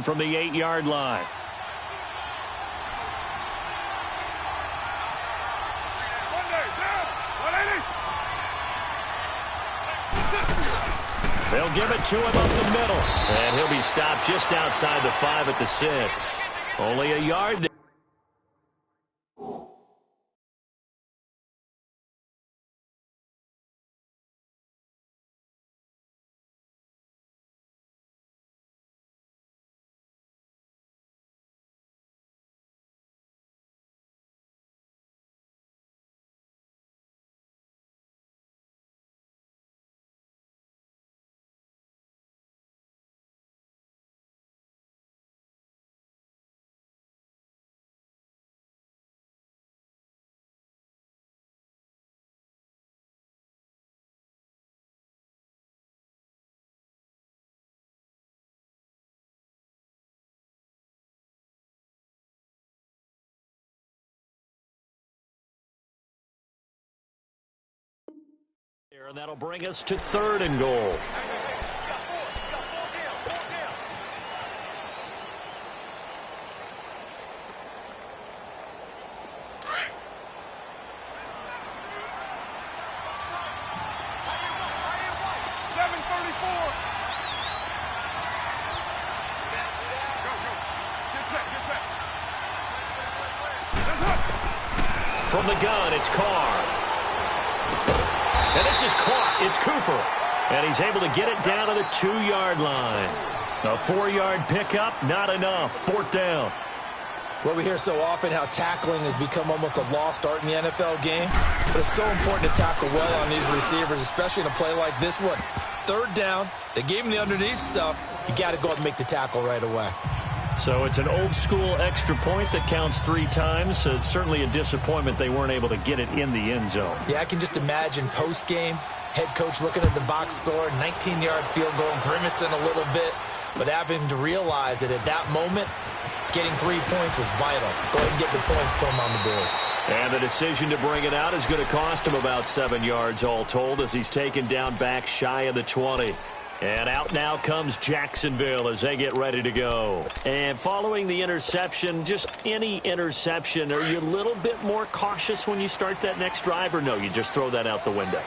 from the 8-yard line. They'll give it to him up the middle. And he'll be stopped just outside the 5 at the 6. Only a yard there. And that'll bring us to 3rd and goal. From the gun, it's Carr. And this is caught. It's Cooper. And he's able to get it down to the 2-yard line. A 4-yard pickup, not enough. 4th down. Well, we hear so often how tackling has become almost a lost art in the NFL game. But it's so important to tackle well on these receivers, especially in a play like this one. 3rd down. They gave him the underneath stuff. You got to go out and make the tackle right away. So it's an old-school extra point that counts 3 times. So it's certainly a disappointment they weren't able to get it in the end zone. Yeah, I can just imagine post-game, head coach looking at the box score, 19-yard field goal, grimacing a little bit, but having to realize that at that moment, getting 3 points was vital. Go ahead and get the points, put them on the board. And the decision to bring it out is going to cost him about 7 yards all told as he's taken down back shy of the 20. And out now comes Jacksonville as they get ready to go. And following the interception, just any interception, are you a little bit more cautious when you start that next drive, or no, you just throw that out the window?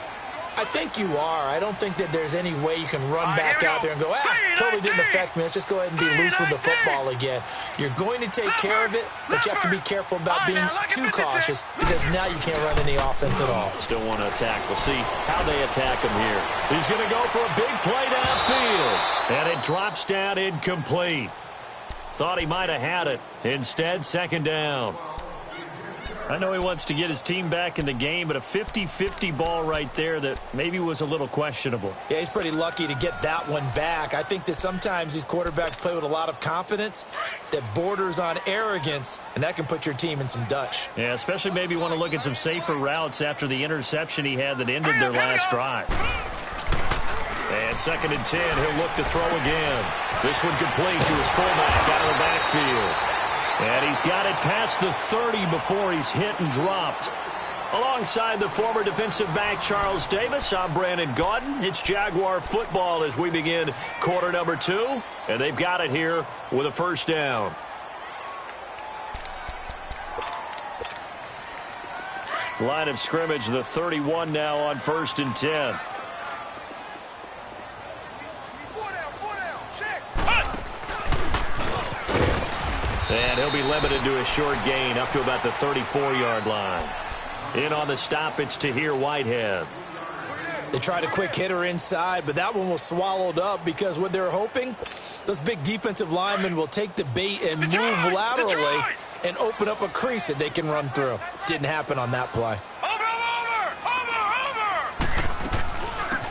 I think you are. I don't think that there's any way you can run back out there and go, totally didn't affect me. Let's just go ahead and be loose with the football again. You're going to take care of it, but you have to be careful about being too cautious because now you can't run any offense at all. Still want to attack. We'll see how they attack him here. He's going to go for a big play downfield, and it drops down incomplete. Thought he might have had it. Instead, 2nd down. I know he wants to get his team back in the game, but a 50-50 ball right there that maybe was a little questionable. Yeah, he's pretty lucky to get that one back. I think that sometimes these quarterbacks play with a lot of confidence that borders on arrogance, and that can put your team in some Dutch. Yeah, especially maybe want to look at some safer routes after the interception he had that ended their last drive. And 2nd and 10, he'll look to throw again. This one complete to his fullback out of the backfield. And he's got it past the 30 before he's hit and dropped. Alongside the former defensive back Charles Davis, I'm Brandon Gaudin. It's Jaguar football as we begin quarter number 2. And they've got it here with a 1st down. Line of scrimmage, the 31 now on 1st and 10. And he'll be limited to a short gain up to about the 34-yard line. In on the stop, it's Tahir Whitehead. They tried a quick hitter inside, but that one was swallowed up because what they're hoping, those big defensive linemen will take the bait and move laterally and open up a crease that they can run through. Didn't happen on that play.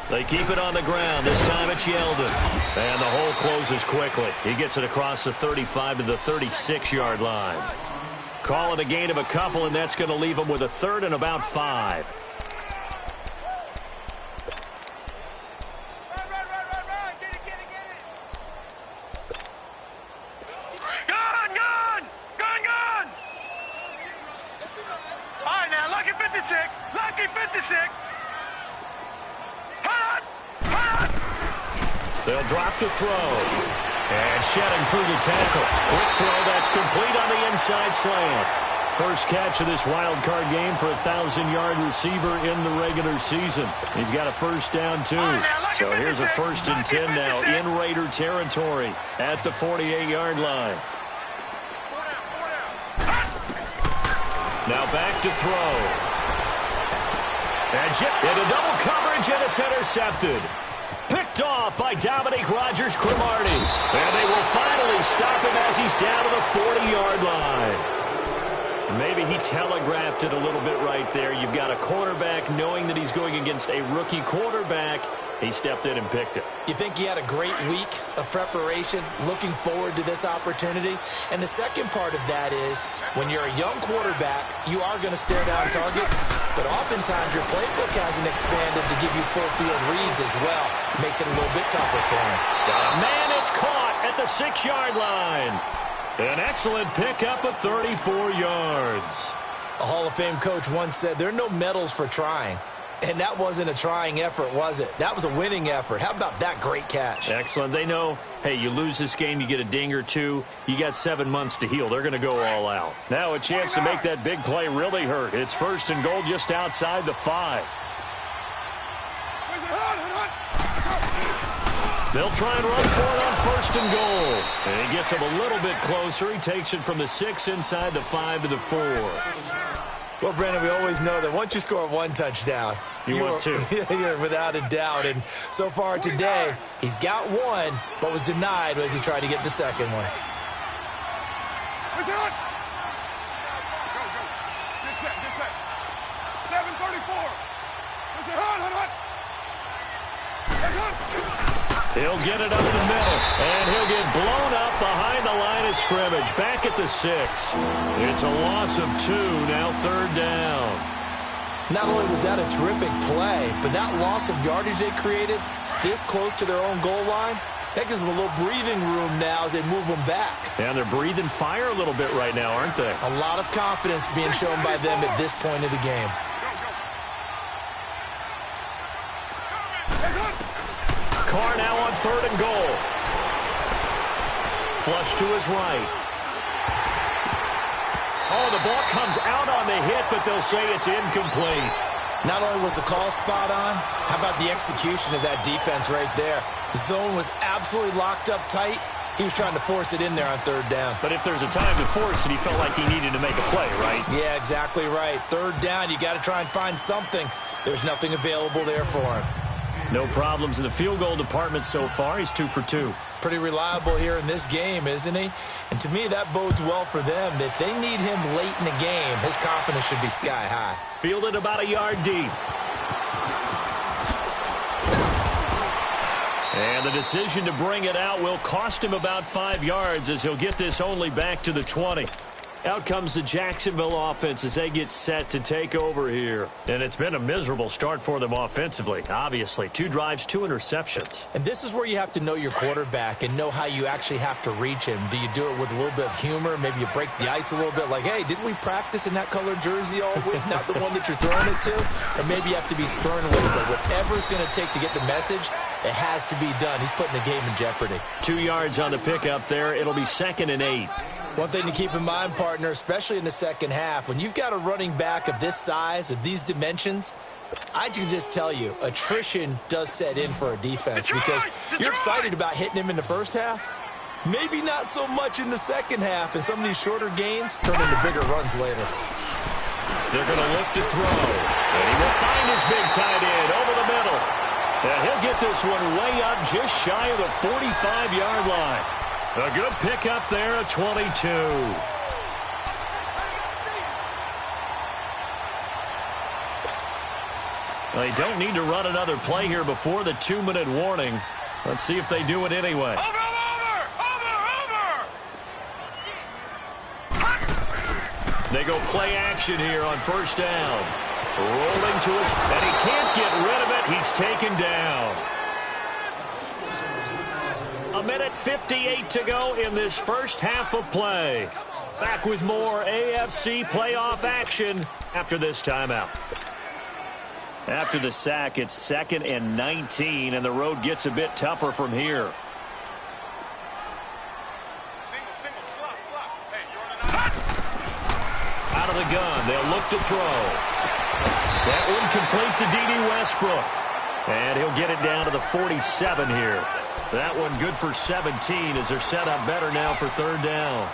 They keep it on the ground. This time it's Yeldon. And the hole closes quickly. He gets it across the 35 to the 36-yard line. Call it a gain of a couple, and that's going to leave him with a 3rd and about 5. Gun! All right, now, lucky 56. They'll drop to throw. And shedding through the tackle. Quick throw that's complete on the inside slant. First catch of this wild card game for a 1,000-yard receiver in the regular season. He's got a first down, too. So here's a 1st and 10 now in Raider territory at the 48-yard line. Now back to throw. And into double coverage, and it's intercepted. Picked off by Dominique Rodgers-Cromartie. And they will finally stop him as he's down to the 40-yard line. Maybe he telegraphed it a little bit right there. You've got a quarterback knowing that he's going against a rookie quarterback. He stepped in and picked it. You think he had a great week of preparation, looking forward to this opportunity? And the second part of that is, when you're a young quarterback, you are going to stare down targets, but oftentimes your playbook hasn't expanded to give you full field reads as well. It makes it a little bit tougher for him. Got a man, it's caught at the 6-yard line. An excellent pickup of 34 yards. A Hall of Fame coach once said, there are no medals for trying. And that wasn't a trying effort, was it? That was a winning effort. How about that great catch? Excellent. They know, hey, you lose this game, you get a ding or two. You got 7 months to heal. They're going to go all out. Now a chance to make that big play really hurt. It's 1st and goal just outside the 5. They'll try and run for it on 1st and goal. And he gets him a little bit closer. He takes it from the 6 inside the 5 to the 4. Well, Brandon, we always know that once you score one touchdown, you want two. You're without a doubt. And so far today, he's got one, but was denied as he tried to get the second one. Good set. 7:34. He'll get it up the middle, and he'll get blown up behind the line of scrimmage. Back at the 6. It's a loss of 2, now 3rd down. Not only was that a terrific play, but that loss of yardage they created this close to their own goal line, that gives them a little breathing room now as they move them back. And they're breathing fire a little bit right now, aren't they? A lot of confidence being shown by them at this point of the game. Carr now on 3rd and goal. Flush to his right. Oh, the ball comes out on the hit, but they'll say it's incomplete. Not only was the call spot on, how about the execution of that defense right there? The zone was absolutely locked up tight. He was trying to force it in there on 3rd down. But if there's a time to force it, he felt like he needed to make a play, right? Yeah, exactly right. 3rd down, you got to try and find something. There's nothing available there for him. No problems in the field goal department so far. He's 2 for 2. Pretty reliable here in this game, isn't he? And to me, that bodes well for them. If they need him late in the game, his confidence should be sky high. Fielded about a yard deep. And the decision to bring it out will cost him about 5 yards as he'll get this only back to the 20. Out comes the Jacksonville offense as they get set to take over here. And it's been a miserable start for them offensively, obviously. 2 drives, 2 interceptions. And this is where you have to know your quarterback and know how you actually have to reach him. Do you do it with a little bit of humor? Maybe you break the ice a little bit like, hey, didn't we practice in that colored jersey all week? Not the one that you're throwing it to? Or maybe you have to be stern a little bit. Whatever it's going to take to get the message, it has to be done. He's putting the game in jeopardy. 2 yards on the pickup there. It'll be 2nd and 8. One thing to keep in mind, partner, especially in the second half, when you've got a running back of this size, of these dimensions, I can just tell you, attrition does set in for a defense because you're excited about hitting him in the first half. Maybe not so much in the second half, and some of these shorter gains turn into bigger runs later. They're going to look to throw, and he will find his big tight end over the middle. And he'll get this one way up just shy of the 45-yard line. A good pickup there at 22. They don't need to run another play here before the 2-minute warning. Let's see if they do it anyway. Over! They go play action here on 1st down. Rolling to his, and he can't get rid of it. He's taken down. 1:58 to go in this first half of play. Back with more AFC playoff action after this timeout. After the sack, it's 2nd and 19, and the road gets a bit tougher from here. Out of the gun, they'll look to throw. That one complete to D.D. Westbrook. And he'll get it down to the 47 here. That one good for 17 as they're set up better now for third down.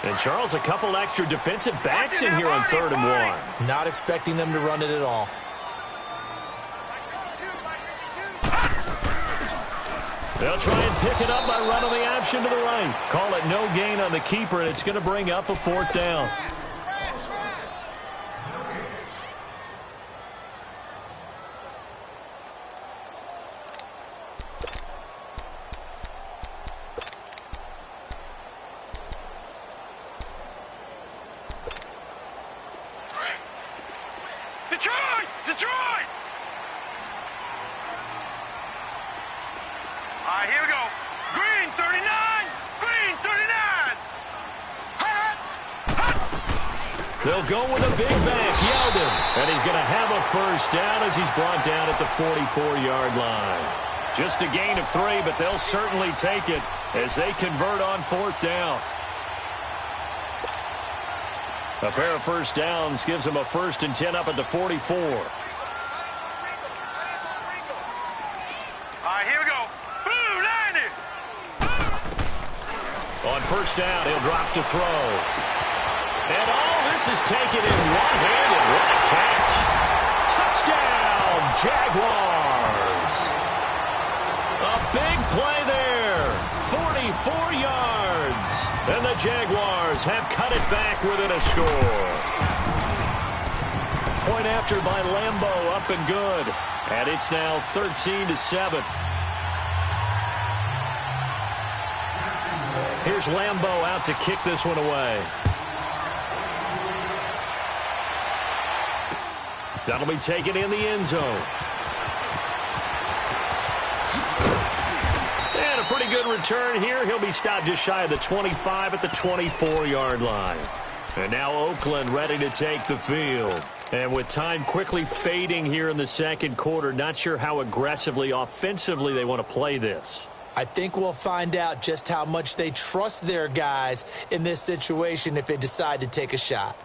And, Charles, a couple extra defensive backs in here on 3rd and 1. Not expecting them to run it at all. They'll try and pick it up by running the option to the right. Call it no gain on the keeper, and it's going to bring up a 4th down. Detroit! All right, here we go. Green 39! Green 39! They'll go with a big back, Yeldon. And he's going to have a first down as he's brought down at the 44-yard line. Just a gain of 3, but they'll certainly take it as they convert on 4th down. A pair of first downs gives them a 1st and 10 up at the 44. All right, here we go. Blue 90! On first down, he'll drop to throw. And all this is taken in one-handed. What a catch. Touchdown, Jaguars. A big play there. 44 yards. And the Jaguars have cut it back within a score. Point after by Lambeau, up and good. And it's now 13-7. Here's Lambeau out to kick this one away. That'll be taken in the end zone. And a pretty good return here. He'll be stopped just shy of the 25 at the 24-yard line. And now Oakland ready to take the field. And with time quickly fading here in the second quarter, not sure how aggressively, offensively they want to play this. I think we'll find out just how much they trust their guys in this situation if they decide to take a shot.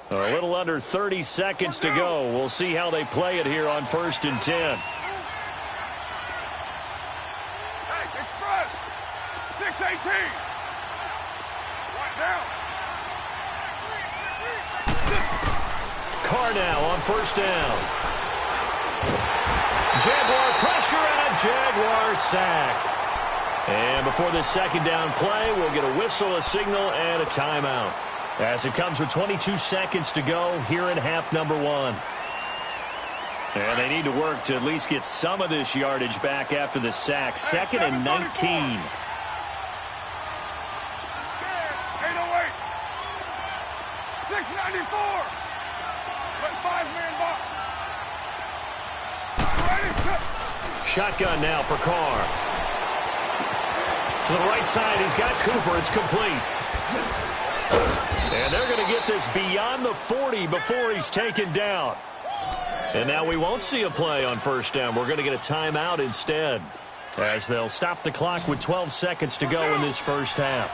A little under 30 seconds to go. We'll see how they play it here on 1st and 10. Hey, express! 618! Right down! Carr now on first down. Jaguar pressure and a Jaguar sack. And before this second down play, we'll get a whistle, a signal, and a timeout. As it comes with 22 seconds to go here in half number 1. And they need to work to at least get some of this yardage back after the sack. 2nd and 19. 808. $6.94. But 5-man box. Ready? Shotgun now for Carr. To the right side, he's got Cooper. It's complete. And they're going to get this beyond the 40 before he's taken down. And now we won't see a play on first down. We're going to get a timeout instead, as they'll stop the clock with 12 seconds to go in this first half.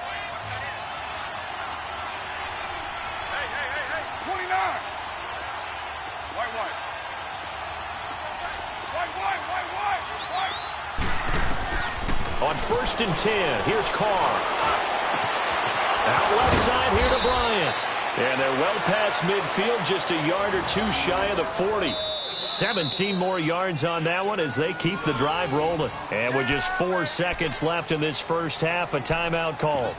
Hey. 29. White. On 1st and 10, here's Carr. Out left side here to Bryant. And they're well past midfield, just a yard or 2 shy of the 40. 17 more yards on that one as they keep the drive rolling. And with just 4 seconds left in this first half, a timeout called.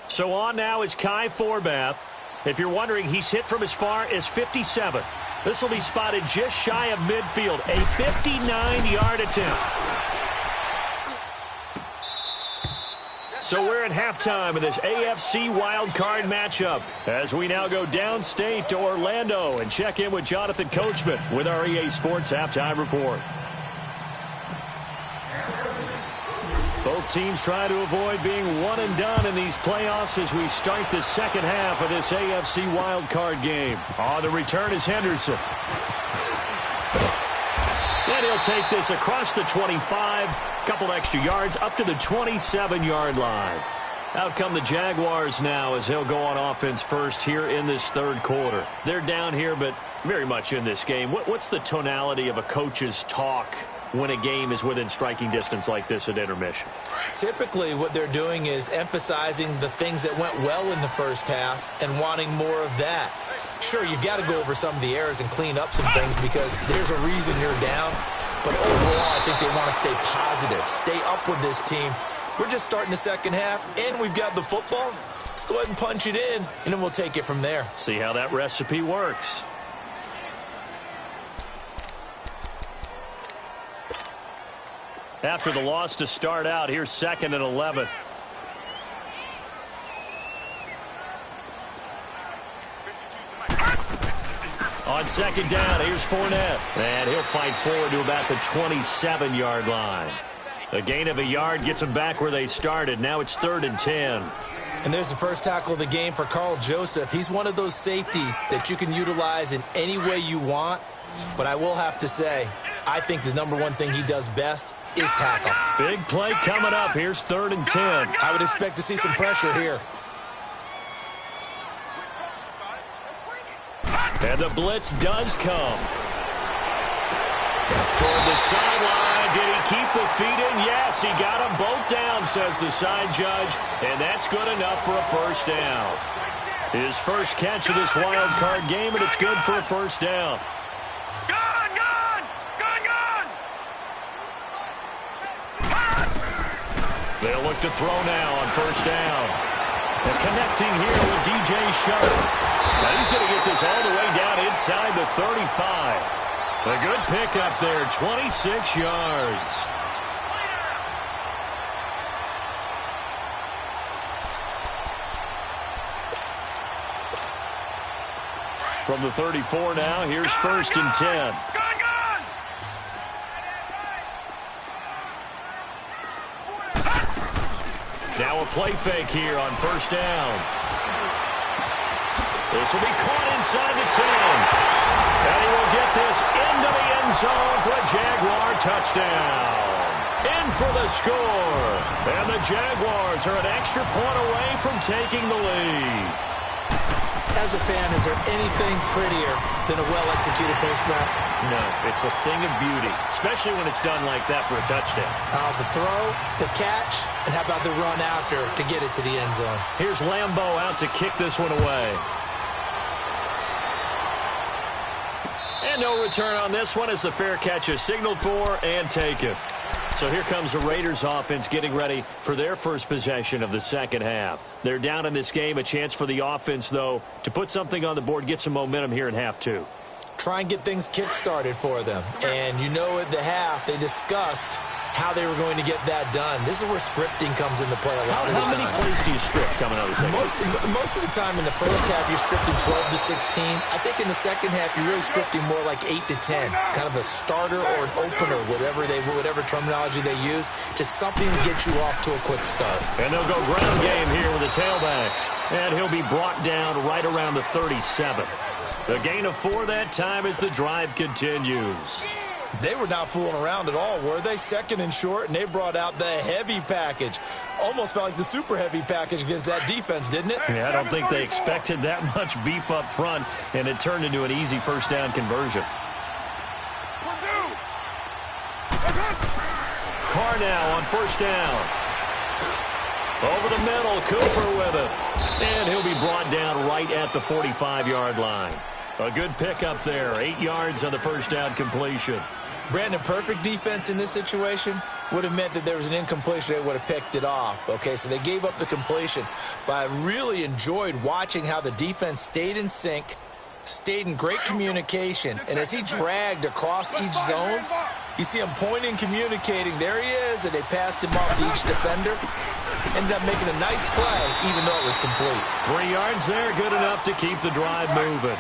So on now is Kai Forbath. If you're wondering, he's hit from as far as 57. This will be spotted just shy of midfield. A 59-yard attempt. So we're at halftime in this AFC wildcard matchup as we now go downstate to Orlando and check in with Jonathan Coachman with our EA Sports Halftime Report. Both teams try to avoid being one and done in these playoffs as we start the second half of this AFC wildcard game. On the return is Henderson. And he'll take this across the 25, couple extra yards up to the 27-yard line. Out come the Jaguars now as he'll go on offense first here in this third quarter. They're down here, but very much in this game. What's the tonality of a coach's talk when a game is within striking distance like this at intermission? Typically, what they're doing is emphasizing the things that went well in the first half and wanting more of that. Sure, you've got to go over some of the errors and clean up some things because there's a reason you're down. But overall, I think they want to stay positive, stay up with this team. We're just starting the second half, and we've got the football. Let's go ahead and punch it in, and then we'll take it from there. See how that recipe works. After the loss to start out, here's 2nd and 11. On second down, here's Fournette. And he'll fight forward to about the 27-yard line. A gain of a yard gets them back where they started. Now it's 3rd and 10. And there's the first tackle of the game for Carl Joseph. He's one of those safeties that you can utilize in any way you want. But I will have to say, I think the number one thing he does best is tackle. Big play coming up. Here's 3rd and 10. I would expect to see some pressure here. And the blitz does come. Toward the sideline. Did he keep the feet in? Yes, he got them both down, says the side judge. And that's good enough for a first down. His first catch of this wild card game, and it's good for a first down. They'll look to throw now on first down. And connecting here with DJ Sharp. Now he's going to get this all the way down inside the 35. A good pickup there, 26 yards. From the 34 now, here's 1st and 10. Now a play fake here on first down. This will be caught inside the 10. And he will get this into the end zone for a Jaguar touchdown. In for the score. And the Jaguars are an extra point away from taking the lead. As a fan, is there anything prettier than a well-executed post route? No, it's a thing of beauty, especially when it's done like that for a touchdown. The throw, the catch, and how about the run after to get it to the end zone? Here's Lambeau out to kick this one away. And no return on this one as the fair catch is signaled for and taken. So here comes the Raiders offense getting ready for their first possession of the second half. They're down in this game. A chance for the offense, though, to put something on the board, get some momentum here in half two. Try and get things kick-started for them. And you know at the half they discussed how they were going to get that done. This is where scripting comes into play a lot of the time. How many plays do you script coming out of the second half? Most of the time in the first half, you're scripting 12 to 16. I think in the second half, you're really scripting more like 8 to 10. Kind of a starter or an opener, whatever terminology they use. Just something to get you off to a quick start. And they'll go ground game here with a tailback. And he'll be brought down right around the 37. The gain of 4 that time as the drive continues. They were not fooling around at all, were they? 2nd and short, and they brought out the heavy package. Almost felt like the super heavy package against that defense, didn't it? Yeah, I don't think they expected that much beef up front, and it turned into an easy first down conversion. Carr now on first down. Over the middle, Cooper with it. And he'll be brought down right at the 45-yard line. A good pickup there, 8 yards on the first down completion. Brandon, perfect defense in this situation would have meant that there was an incompletion. They would have picked it off. Okay, so they gave up the completion. But I really enjoyed watching how the defense stayed in sync, stayed in great communication. And as he dragged across each zone, you see him pointing, communicating. There he is, and they passed him off to each defender. Ended up making a nice play, even though it was complete. 3 yards there, good enough to keep the drive moving.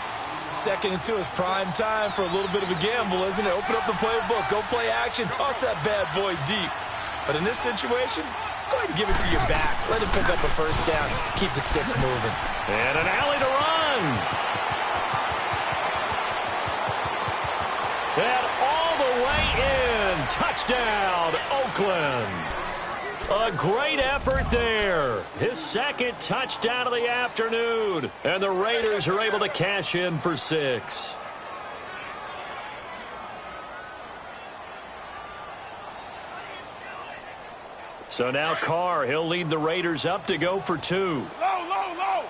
2nd and 2 is prime time for a little bit of a gamble, isn't it? Open up the playbook, go play action, toss that bad boy deep. But in this situation, go ahead and give it to your back. Let him pick up a first down. Keep the sticks moving. And an alley to run. And all the way in. Touchdown, Oakland. A great effort there. His second touchdown of the afternoon. And the Raiders are able to cash in for 6. So now Carr, he'll lead the Raiders up to go for 2. Low. That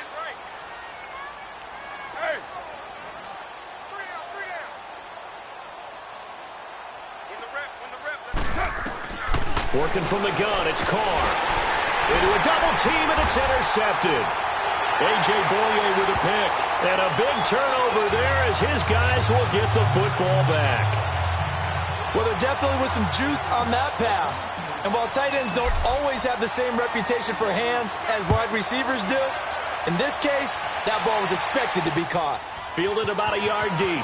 is right. Hey. 3 down. When the rep, let's go. Working from the gun, it's Carr. Into a double team, and it's intercepted. A.J. Boye with a pick. And a big turnover there as his guys will get the football back. Well, there definitely was some juice on that pass. And while tight ends don't always have the same reputation for hands as wide receivers do, in this case, that ball was expected to be caught. Fielded about a yard deep.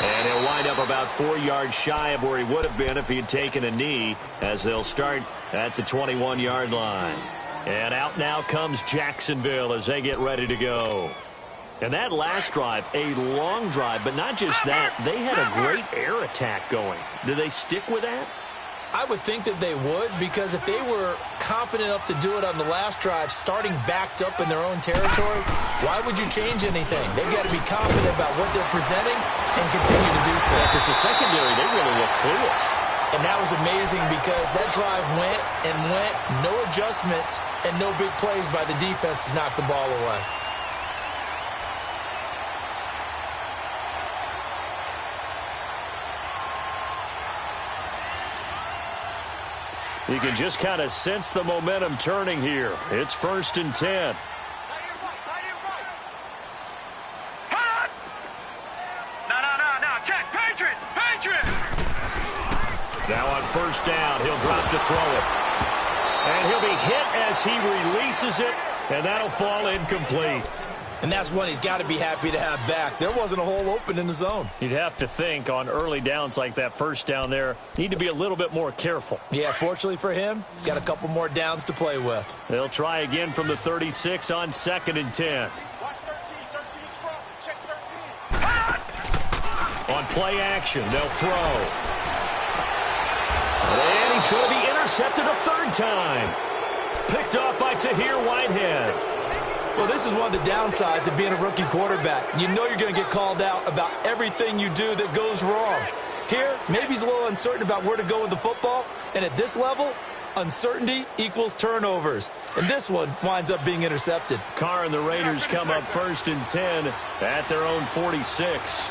And he'll wind up about 4 yards shy of where he would have been if he had taken a knee, as they'll start at the 21-yard line. And out now comes Jacksonville as they get ready to go. And that last drive, a long drive, but not just that, they had a great air attack going. Do they stick with that? I would think that they would, because if they were competent enough to do it on the last drive, starting backed up in their own territory, why would you change anything? They've got to be confident about what they're presenting and continue to do so. Because the secondary, they really look clueless. And that was amazing because that drive went, no adjustments, and no big plays by the defense to knock the ball away. You can just kind of sense the momentum turning here. It's 1st and 10. Hot! No. Check. Patriot! Now on 1st down, he'll drop to throw it. And he'll be hit as he releases it, and that'll fall incomplete. And that's one he's got to be happy to have back. There wasn't a hole open in the zone. You'd have to think on early downs like that 1st down there, need to be a little bit more careful. Yeah, fortunately for him, got a couple more downs to play with. They'll try again from the 36 on 2nd and 10. Watch 13's crossing. Check 13. On play action, they'll throw. And he's going to be intercepted a 3rd time. Picked off by Tahir Whitehead. Well, this is one of the downsides of being a rookie quarterback. You know you're going to get called out about everything you do that goes wrong. Here, maybe he's a little uncertain about where to go with the football. And at this level, uncertainty equals turnovers. And this one winds up being intercepted. Carr and the Raiders come up 1st and 10 at their own 46.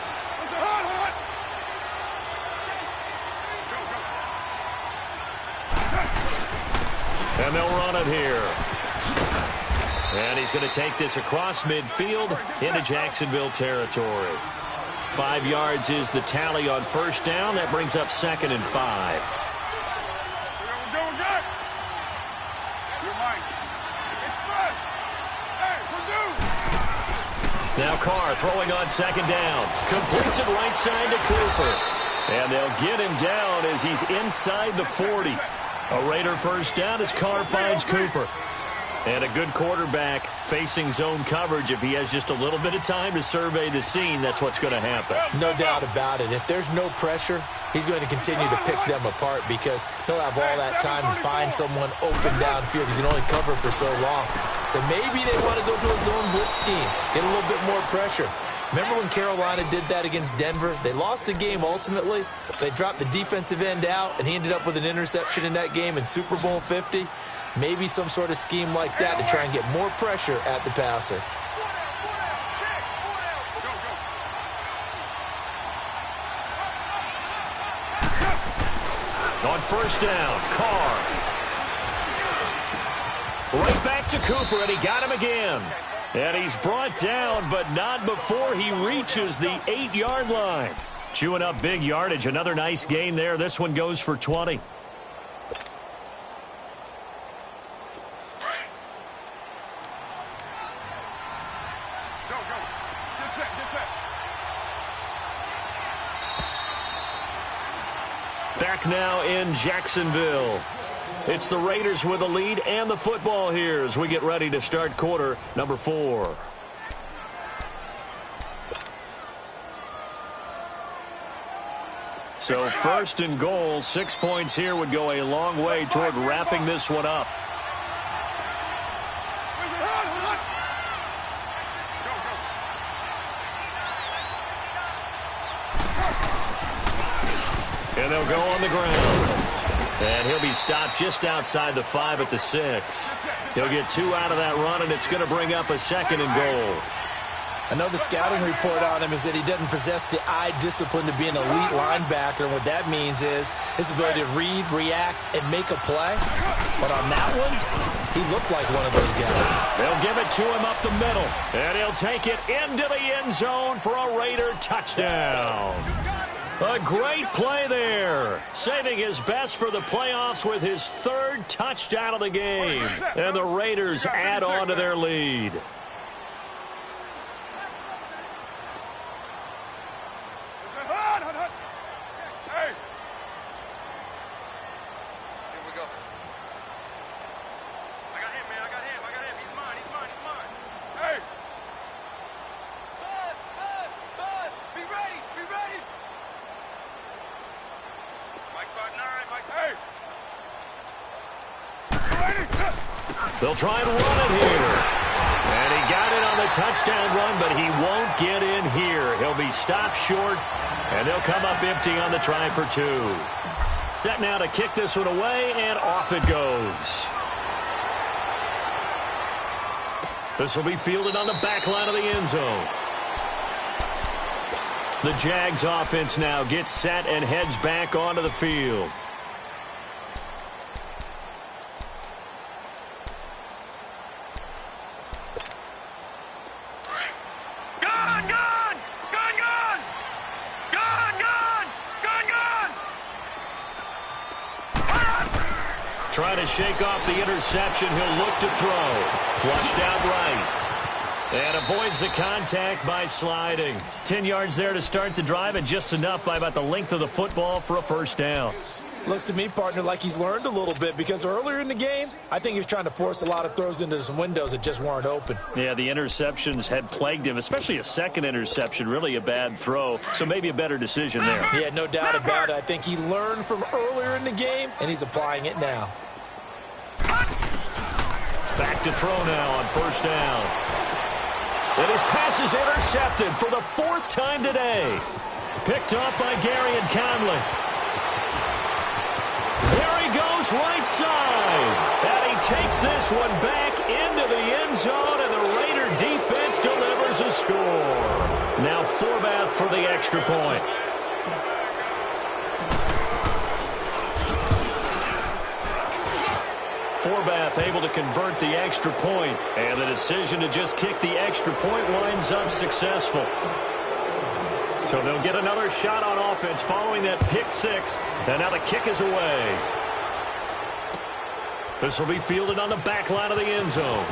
And they'll run it here. And he's going to take this across midfield into Jacksonville territory. 5 yards is the tally on 1st down. That brings up 2nd and 5. Now Carr throwing on 2nd down. Completes it right side to Cooper. And they'll get him down as he's inside the 40. A Raider 1st down as Carr finds Cooper. And a good quarterback facing zone coverage. If he has just a little bit of time to survey the scene, that's what's going to happen. No doubt about it. If there's no pressure, he's going to continue to pick them apart because he'll have all that time to find someone open downfield. He can only cover for so long. So maybe they want to go to a zone blitz scheme, get a little bit more pressure. Remember when Carolina did that against Denver? They lost the game ultimately. They dropped the defensive end out, and he ended up with an interception in that game in Super Bowl 50. Maybe some sort of scheme like that to try and get more pressure at the passer. On 1st down, Carr. Right back to Cooper, and he got him again. And he's brought down, but not before he reaches the 8-yard line. Chewing up big yardage. Another nice gain there. This one goes for 20. Back now in Jacksonville. It's the Raiders with the lead and the football here as we get ready to start quarter number 4. So first and goal, 6 points here would go a long way toward wrapping this one up. And they'll go on the ground. And he'll be stopped just outside the 5 at the 6. He'll get 2 out of that run, and it's going to bring up a second and goal. I know the scouting report on him is that he doesn't possess the eye discipline to be an elite linebacker. And what that means is his ability to read, react, and make a play. But on that one, he looked like one of those guys. They'll give it to him up the middle. And he'll take it into the end zone for a Raider touchdown. A great play there. Saving his best for the playoffs with his 3rd touchdown of the game. And the Raiders add on to their lead. They'll try and run it here. And he got it on the touchdown run, but he won't get in here. He'll be stopped short, and they'll come up empty on the try for 2. Set now to kick this one away, and off it goes. This will be fielded on the back line of the end zone. The Jags offense now gets set and heads back onto the field. Trying to shake off the interception. He'll look to throw. Flushed out right. And avoids the contact by sliding. 10 yards there to start the drive, and just enough by about the length of the football for a first down. Looks to me, partner, like he's learned a little bit, because earlier in the game, I think he was trying to force a lot of throws into some windows that just weren't open. Yeah, the interceptions had plagued him, especially a second interception, really a bad throw, so maybe a better decision there. Yeah, no doubt about it. I think he learned from earlier in the game, and he's applying it now. Back to throw now on first down. And his pass is intercepted for the 4th time today. Picked up by Gary and Conley. There he goes right side. And he takes this one back into the end zone, and the Raider defense delivers a score. Now Forbath for the extra point. Forbath able to convert the extra point, and the decision to just kick the extra point winds up successful. So they'll get another shot on offense following that pick 6, and now the kick is away. This will be fielded on the back line of the end zone.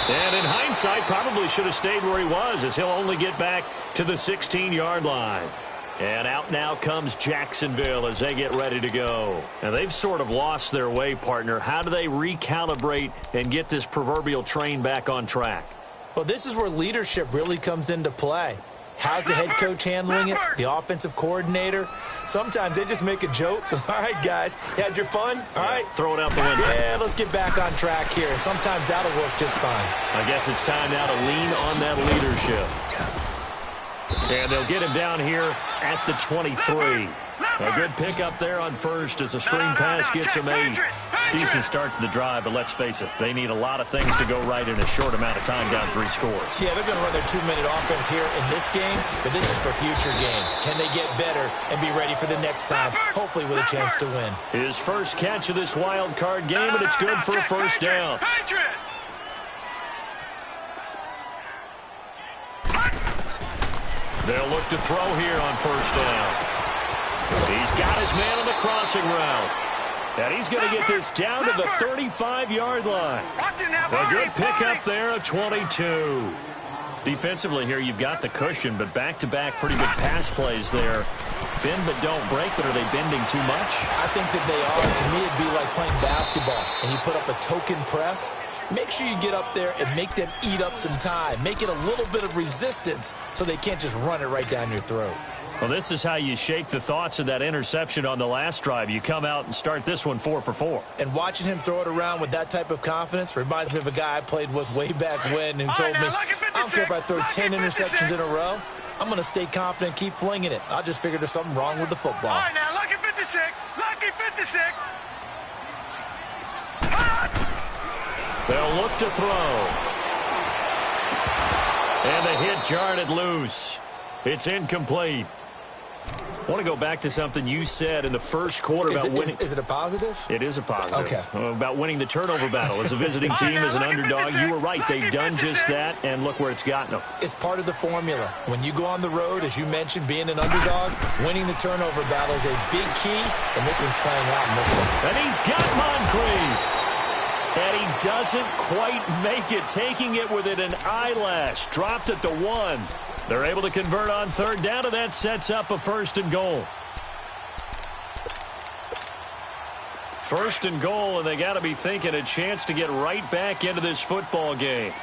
And in hindsight, probably should have stayed where he was, as he'll only get back to the 16-yard line. And out now comes Jacksonville as they get ready to go. And they've sort of lost their way, partner. How do they recalibrate and get this proverbial train back on track? Well, this is where leadership really comes into play. How's the head coach handling it? The offensive coordinator? Sometimes they just make a joke. All right, guys, you had your fun? All right. Throw it out the window. Yeah, let's get back on track here. And sometimes that'll work just fine. I guess it's time now to lean on that leadership. And they'll get him down here at the 23. A good pickup there on first as a screen pass gets him 8. Decent start to the drive, but let's face it, they need a lot of things to go right in a short amount of time, down 3 scores. Yeah, they're going to run their 2-minute offense here in this game, but this is for future games. Can they get better and be ready for the next time, hopefully with a chance to win? His first catch of this wild card game, and it's good for a first down. They'll look to throw here on first down. He's got his man on the crossing route. And he's going to get this down to the 35-yard line. A good pickup there, a 22. Defensively here, you've got the cushion, but back-to-back pretty big pass plays there. Bend but don't break, but are they bending too much? I think that they are. To me, it'd be like playing basketball, and you put up a token press. Make sure you get up there and make them eat up some time. Make it a little bit of resistance so they can't just run it right down your throat. Well, this is how you shake the thoughts of that interception on the last drive. You come out and start this one 4 for 4. And watching him throw it around with that type of confidence reminds me of a guy I played with way back when who told me, I don't care if I throw 10 interceptions in a row. I'm going to stay confident, keep flinging it. I just figured there's something wrong with the football. All right, now, lucky 56. Lucky 56. They'll look to throw. And the hit jarred it loose. It's incomplete. I want to go back to something you said in the first quarter about winning. Is it a positive? It is a positive. Okay. About winning the turnover battle. As a visiting team, as an underdog, you were right. They've done just that, and look where it's gotten them. It's part of the formula. When you go on the road, as you mentioned, being an underdog, winning the turnover battle is a big key, and this one's playing out in this one. And he's got Moncrief. And he doesn't quite make it, taking it within an eyelash. Dropped at the 1. They're able to convert on third down, and that sets up a 1st and goal. 1st and goal, and they got to be thinking a chance to get right back into this football game.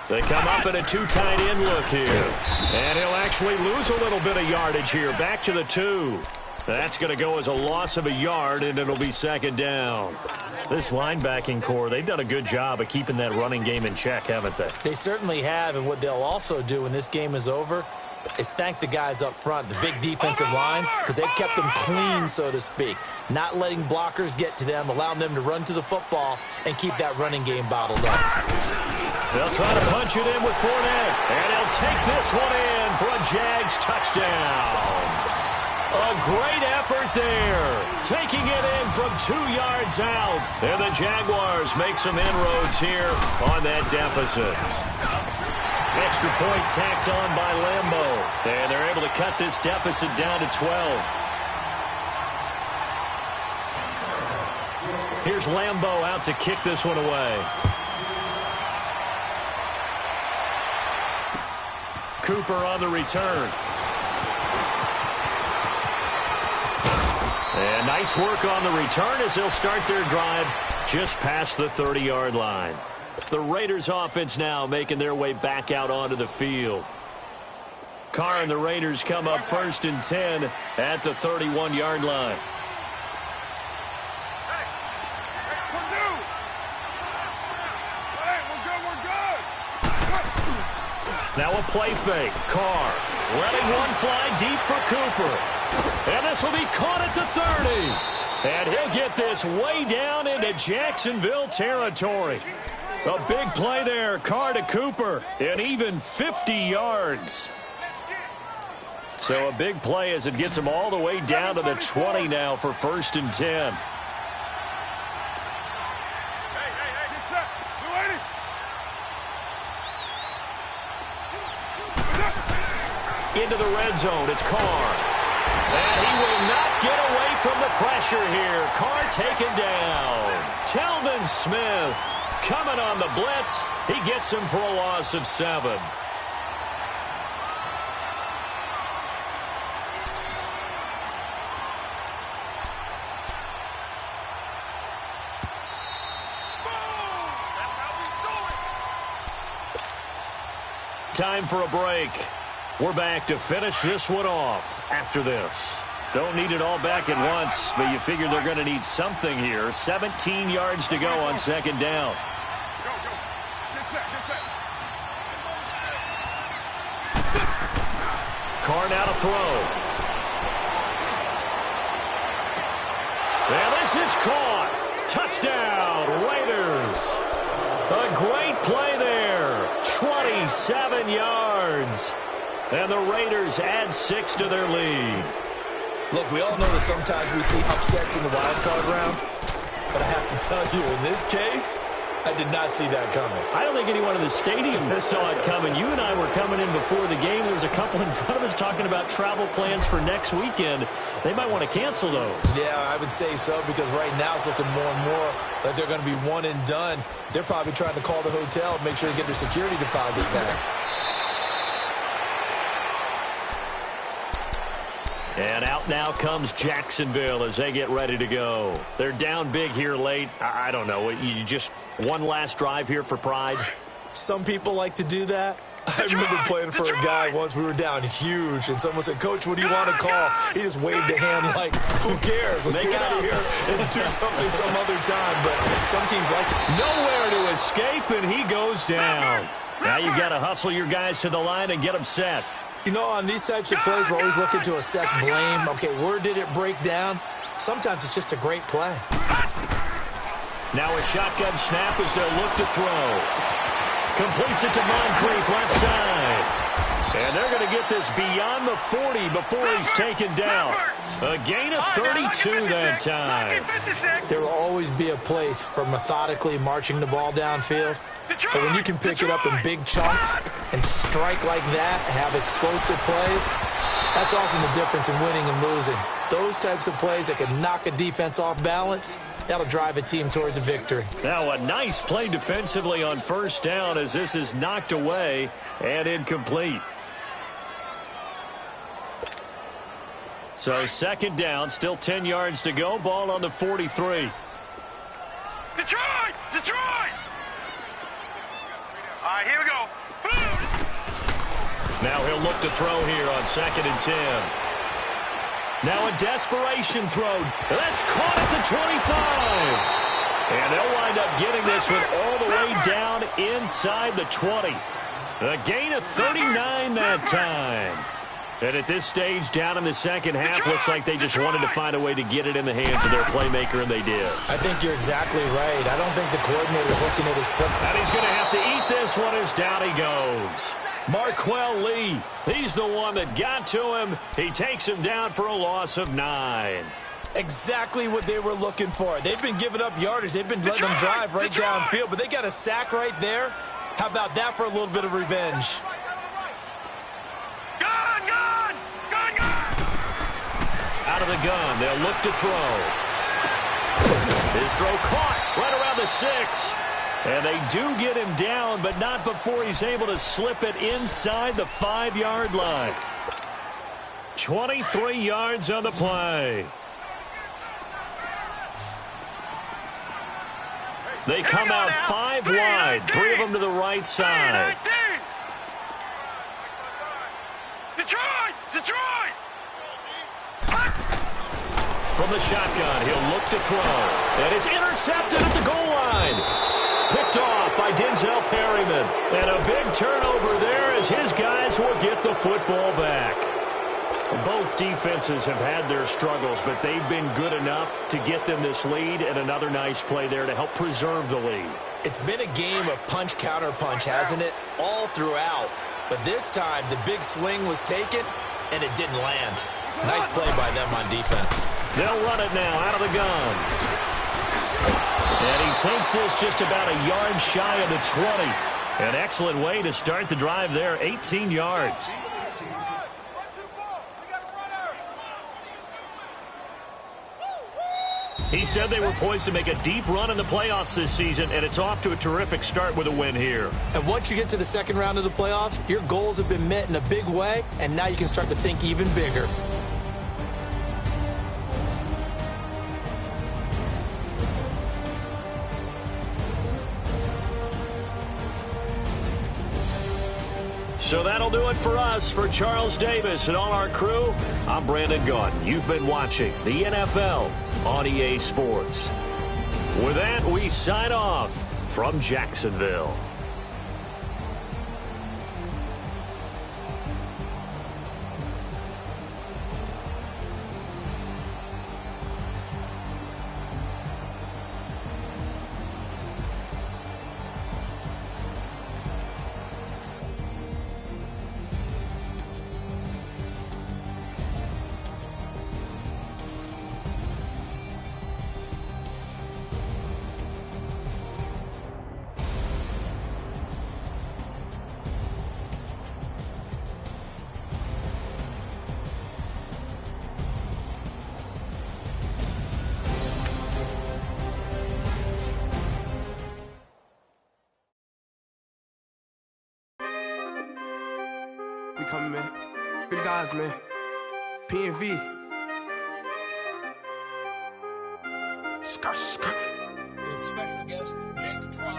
They come up in a 2 tight end look here. And he'll actually lose a little bit of yardage here. Back to the 2. That's going to go as a loss of a yard, and it'll be 2nd down. This linebacking core, they've done a good job of keeping that running game in check, haven't they? They certainly have, and what they'll also do when this game is over is thank the guys up front, the big defensive line, because they've kept them clean, so to speak. Not letting blockers get to them, allowing them to run to the football and keep that running game bottled up. They'll try to punch it in with Fournette, and he'll take this one in for a Jags touchdown. A great effort there, taking it in from 2 yards out. And the Jaguars make some inroads here on that deficit. Extra point tacked on by Lambeau. And they're able to cut this deficit down to 12. Here's Lambeau out to kick this one away. Cooper on the return. And nice work on the return as they'll start their drive just past the 30-yard line. The Raiders offense now making their way back out onto the field. Carr and the Raiders come up 1st and 10 at the 31-yard line. Now a play fake. Carr letting one fly deep for Cooper. And this will be caught at the 30. And he'll get this way down into Jacksonville territory. A big play there. Carr to Cooper. And even 50 yards. So a big play as it gets him all the way down to the 20 now for 1st and 10. Into the red zone. It's Carr. And he will not get away from the pressure here. Carr taken down. Telvin Smith coming on the blitz. He gets him for a loss of 7. Time for a break. We're back to finish this one off after this. Don't need it all back at once, but you figure they're going to need something here. 17 yards to go on 2nd down. Carr now to throw. And this is caught. Touchdown, Raiders. A great play there. 27 yards. And the Raiders add 6 to their lead. Look, we all know that sometimes we see upsets in the wild card round. But I have to tell you, in this case, I did not see that coming. I don't think anyone in the stadium saw it coming. You and I were coming in before the game. There was a couple in front of us talking about travel plans for next weekend. They might want to cancel those. Yeah, I would say so, because right now it's looking more and more like they're going to be one and done. They're probably trying to call the hotel and make sure they get their security deposit back. And out now comes Jacksonville as they get ready to go. They're down big here late. I don't know. You just one last drive here for pride? Some people like to do that. I remember playing for a guy once. We were down huge, and someone said, "Coach, what do you want to call?" He just waved a hand like, who cares? Let's get out of here and do something some other time. But some teams like it. Nowhere to escape, and he goes down. Now you've got to hustle your guys to the line and get them set. You know, on these types of plays, we're always looking to assess blame. Okay, where did it break down? Sometimes it's just a great play. Now a shotgun snap as they'll look to throw. Completes it to Moncrief left side. And they're going to get this beyond the 40 before he's taken down. A gain of 32 that time. There will always be a place for methodically marching the ball downfield. But when you can pick it up in big chunks and strike like that, have explosive plays, that's often the difference in winning and losing. Those types of plays that can knock a defense off balance, that'll drive a team towards a victory. Now a nice play defensively on first down as this is knocked away and incomplete. So second down, still 10 yards to go. Ball on the 43. Detroit! Detroit! All right, here we go. Now he'll look to throw here on 2nd and 10. Now a desperation throw. That's caught at the 25. And they'll wind up getting this one all the way down inside the 20. A gain of 39 that time. And at this stage, down in the second half, looks like they just wanted to find a way to get it in the hands of their playmaker, and they did. I think you're exactly right. I don't think the coordinator's looking at his play. And he's going to have to eat this one as down he goes. Marquell Lee, he's the one that got to him. He takes him down for a loss of 9. Exactly what they were looking for. They've been giving up yardage. They've been letting them drive right downfield, but they got a sack right there. How about that for a little bit of revenge? Out of the gun, they'll look to throw. His throw caught right around the 6. And they do get him down, but not before he's able to slip it inside the 5-yard line. 23 yards on the play. They come out 5 wide, 3 of them to the right side. Detroit! Detroit! From the shotgun, he'll look to throw. And it's intercepted at the goal line. Picked off by Denzel Perryman. And a big turnover there as his guys will get the football back. Both defenses have had their struggles, but they've been good enough to get them this lead, and another nice play there to help preserve the lead. It's been a game of punch-counter-punch, hasn't it? All throughout. But this time, the big swing was taken, and it didn't land. Nice play by them on defense. They'll run it now out of the gun. And he takes this just about a yard shy of the 20. An excellent way to start the drive there, 18 yards. He said they were poised to make a deep run in the playoffs this season, and it's off to a terrific start with a win here. And once you get to the second round of the playoffs, your goals have been met in a big way, and now you can start to think even bigger. So that'll do it for us. For Charles Davis and all our crew, I'm Brandon Gaudin. You've been watching the NFL on EA Sports. With that, we sign off from Jacksonville. coming, man. Free the guys, man. P&V. Skirt, skirt. With special guest, Jake Prof.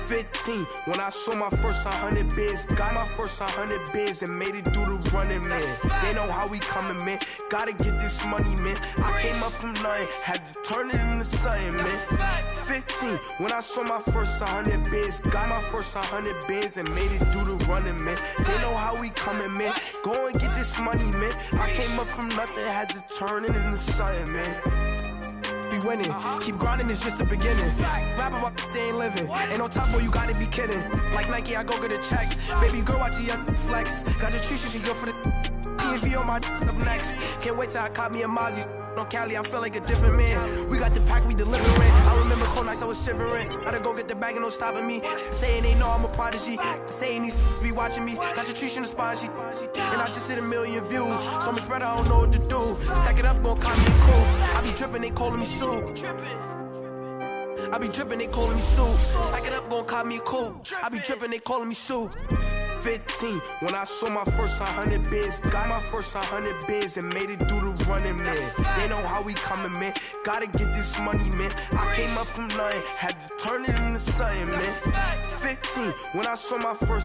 15, when I saw my first 100 bids, got my first 100 bids and made it through the running, man. They know how we coming, man. Gotta get this money, man. I came up from nothing, had to turn it into something, man. 15, when I saw my first 100 bids, got my first 100 bids and made it through the running, man. They know how we coming, man. Go and get this money, man. I came up from nothing, had to turn it into something, man. Be winning, keep grinding, it's just the beginning. Rap about they ain't living. Ain't no top boy, you gotta be kidding. Like Nike, I go get a check. Baby girl, watch your flex. Got your tree, she go for the P&V on my up next. Can't wait till I caught me a Mozzie. On Cali, I feel like a different man. We got the pack, we delivering. I remember cold nights, I was shivering. Gotta go get the bag and no stopping me. Saying they know I'm a prodigy. Saying these be watching me. Got your tree in the spine, and I just hit 1 million views. So much better, I don't know what to do. Stack it up, gon' call me cool. I be dripping, they calling me Sue. I be dripping, they calling me Sue. Stack it up, gon' call me cool. I be dripping, they calling me Sue. 15, when I saw my first 100 bids, got my first 100 bids and made it through the running, man. They know how we coming, man. Gotta get this money, man. I came up from nothing, had to turn it into something, man. 15, when I saw my first